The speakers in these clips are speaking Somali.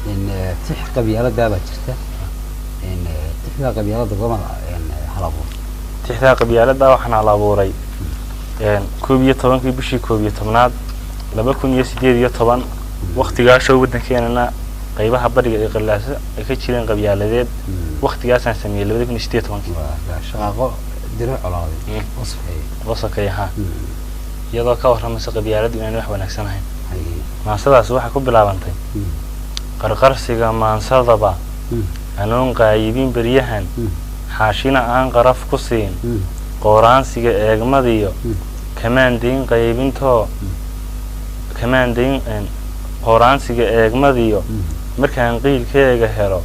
إن تح قبيلة دابة جرتا إن تحنا قبيلة دقوما إن هلابور تحنا قبيلة دا وحنا هلابوري إن كوبية طبعا في بشي كوبية طبعا لما كن يسديد يطبعا وقت جاشوا بدنا كأننا قيبها بري قلاسة كتيرين قبيلة ذات وقت جاسا سميه اللي بدك نشتيه طبعا شغاقو درع على هذا وصفي ها يضع كوهر مسا قبيلة إنه نحو نكسنها ما صدق واحد كوب بلعبنتي قرقرسيga maansada anoon qaayibin bariyahan xaashina aan qaraf ku siin qooraansiga eegmadiyo kamaandeyn qaybinto kamaandeyn qooraansiga eegmadiyo markaan qiilkeega helo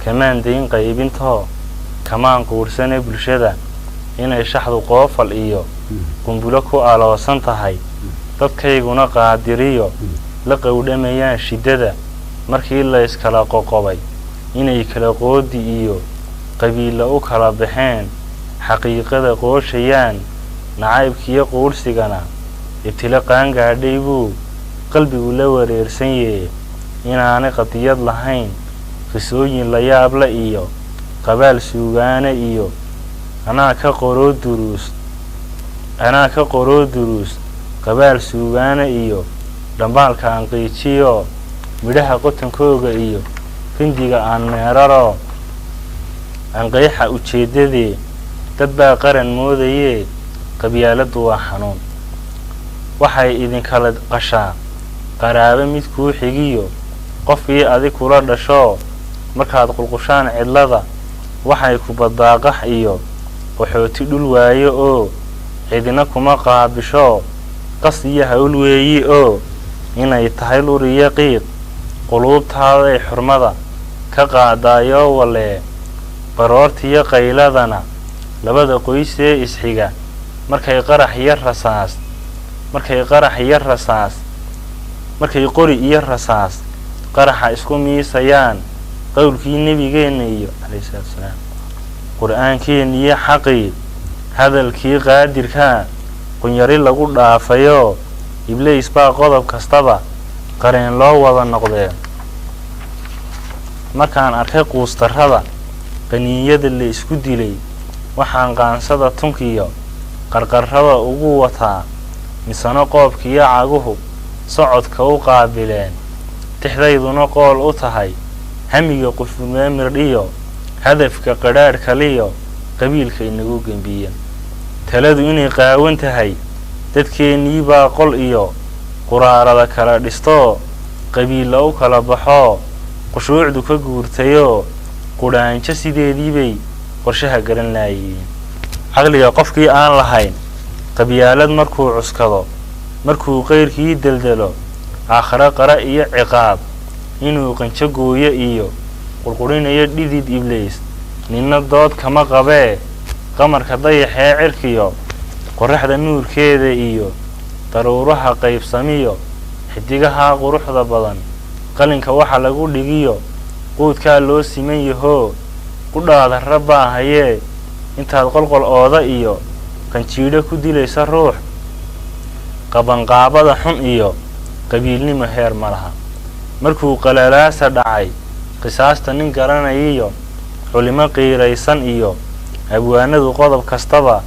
kamaandeyn qaybinto kamaan quursane bulshada inay shaxdu qoofal iyo qumbulo ku aloosan tahay dadkayguna qaadiriyo la qowdhamayaan shidada markii la iskala qoqobay inay kala qoodi iyo qabiilo u kala baxeen xaqiiqada qooshayaan nacaybkiyo quursigana ibtila qaan gaadhay buu qalbigu la wareersan yahay inaanay qadiyad lahayn qisooyin la yaab la iyo qabaal suugaana iyo anaa ka qoro duruus qabaal suugaana iyo dhambaalka aan qiijiyo midhaha qotankooga iyo findiga aan meeraro aan qeexa ujeedadee dad baa qaran moodayee qabyaaladu waa xanuun waxay idinkala qashaa qaraabo mid kuu xigiyo qofkii adig kula dhasho markaad qulqushaan cidlada waxay ku badaaqax iyo qaxooti dhul waayo oo cidina kuma qaabisho qas iyo hawl weeyi oo inay tahay luriyo qiiq quluubtaada xurmada ka qaadayo wale baroortiyo qayladana labada qoys ee isxiga markay qori iyo rasaas qaraxa isku miisayaan qowlkii nabigeena iyo alayhi salaam quraankeena iyo xaqi hadalkii qaadirka qunyari lagu dhaafayo iblis baa qodob kastaba qareen loo wada noqdeen markaan arkay quustarada qaniiyada la isku dilay waxaan qaansada tunkiyo qarqarrada ugu wataa misano qoobkiyo caguhu socodka u qaabileen tixdayduna qool u tahay hamiga qufulmee mirdhiyo hadafka qadhaadh kaliyo qabiilka inagu gambiyeen taladu inay qaawan tahay dadkeennii baa qol iyo quraarada kala dhisto qabiilla u kala baxo qushuucdu ka guurtayo qudhaanjo sideedii bay qorshaha garan laayeen caqliga qofkii aan lahayn qabyaalad markuu cuskado markuu qeyrkii daldalo aakhira qara iyo ciqaab inuu qanjo gooyo iyo qurqurinayo dhidid iblis ninna dood kama qabee qamarka dayaxee cirkiyo qoraxda nuurkeeda iyo daruuraha qaybsamiyo xidigaha quruxda badan qalinka waxa lagu dhigiyo quudka loo siman yaho qudhaada rabaa hayee intaad qolqol ooda iyo qanjiidho ku dilaysa ruux qabanqaabada xun iyo qabiilnimo heer malaha markuu qalalaasa dhacay qisaasta nin garanayo culimo qiiraysan iyo abwaanadu qodob kastaba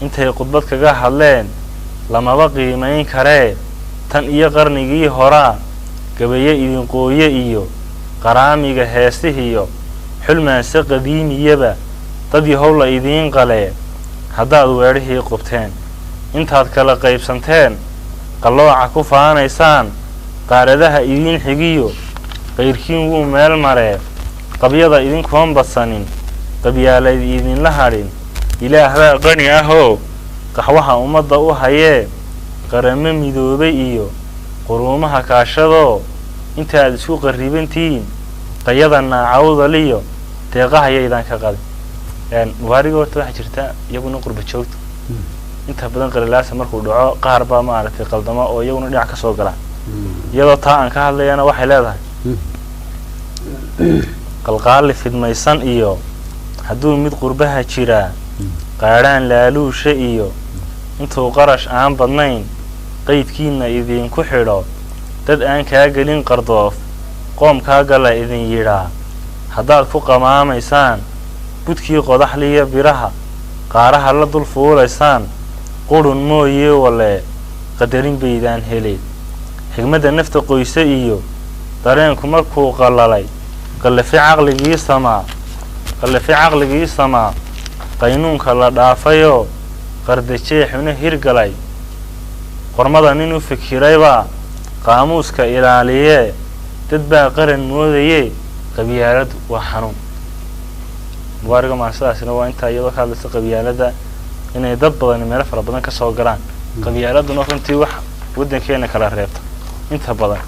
intay khudbad kaga hadleen lamaba qiimeyn karee tan iyo qarnigii horaa gabaye idin qooye iyo qaraamiga heesihiyo xulmaanse qadiimiyaba dad yahow la idiin qalee haddaad weerhii qubteen intaad kala qaybsanteen qallooca ku faanaysaan qaaradaha idiin xigiyo qayrkiin wuu meel maree qabyada idinkoon badsanin qabyaalayd idinla hadhin ilaah baa qani ahoo qaxwaha ummadda u hayee qaramo midoobay iyo quruumaha kaashadoo intaad isku qarribantiin qayada naacawda liyo deeqahayaydan ka qadin mubaariga horta waxaa jirta iyaguna qurba joogta inta badan qalalaasa markuu dhaco qaar baa maaragtay qaldamo oo iyaguna dhinac ka soo gala iyadoo taa aan ka hadlayana waxay leedahay qalqaali fidmaysan iyo hadduu mid qurbaha jiraa qaadhaan laaluusha iyo intuu qarash aan badnayn qaydkiina idinku xidho dad aan kaa gelin qardoof qoomkaaga la idin yidhaa haddaad ku qamaamaysaan budkii qodaxliya biraha qaaraha la dul fuulaysaan qurun mooye wale qadarin baydaan helay xigmadda nafta qoyse iyo dareenku markuu qalalay qallafi caqligii samaa qaynuunka la dhaafayoo qardajeexuna hirgalay qormada nin u fikiraybaa qaamuuska ilaaliyee dad baa qaran moodayee qabyaaladu waa xanuun mubaariga maasadaasina waa intaa iyadoo ka hadlaysa qabyaalada inay dad badan meelo fara badan ka soo galaan qabyaaladuna runtii wax waddankeena kala reebta inta badan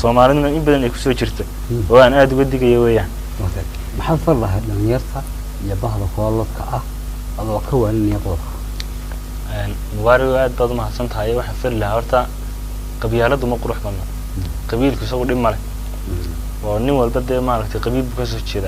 soomaaliduna in badan ay kusoo jirto oo aan aada uga digaya weeyaan maxaad far lahayd dhalinyarta iyo bahda kooladka ah adoo ka waaninaya qodobka mubaarigo aad baad umahadsan tahay waxaan fari lahaa horta qabyaaladu ma qurux badna qabiilku isagu dhib male oo nin walba dee maaragtay qabiil buu kasoo jeedaa